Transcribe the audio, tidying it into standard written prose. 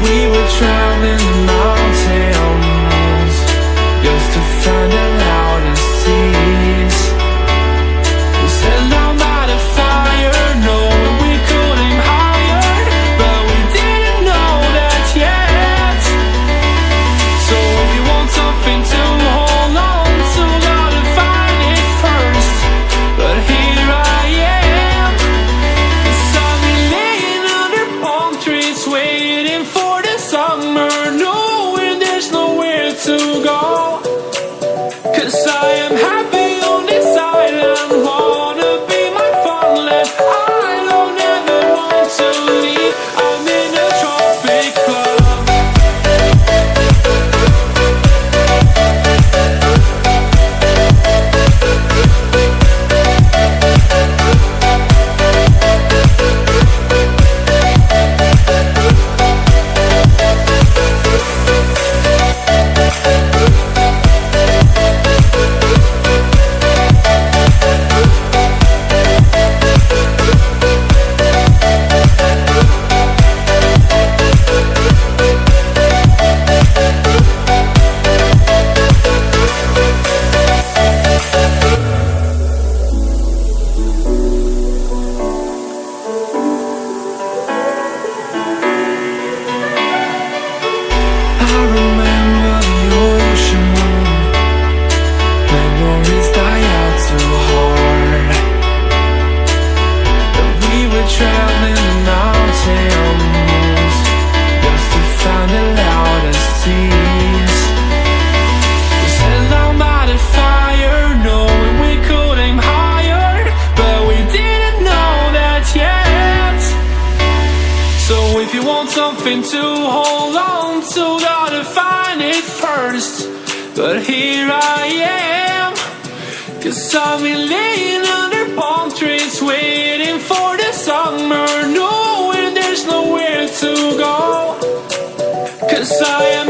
We were traveling the mountains just to find the loudest seas. We set down by the fire, knowing we could aim higher, but we didn't know that yet. So if you want something to hold on to, gotta find it first. But here I am, 'cause I've been laying under palm trees waiting for the summer, knowing there's nowhere to go. 'Cause I am happy on this island, wanna be my farmland. I don't ever want to leave, I'm in a tropic club. I remember the ocean moon, memories die out too hard. And we were traveling the mountains just to find the loudest seas. We sat down by the fire, knowing we could aim higher, but we didn't know that yet. So if you want something to hold on to, gotta find it first. But here I am, 'cause I've been laying under palm trees waiting for the summer, knowing there's nowhere to go. 'Cause I am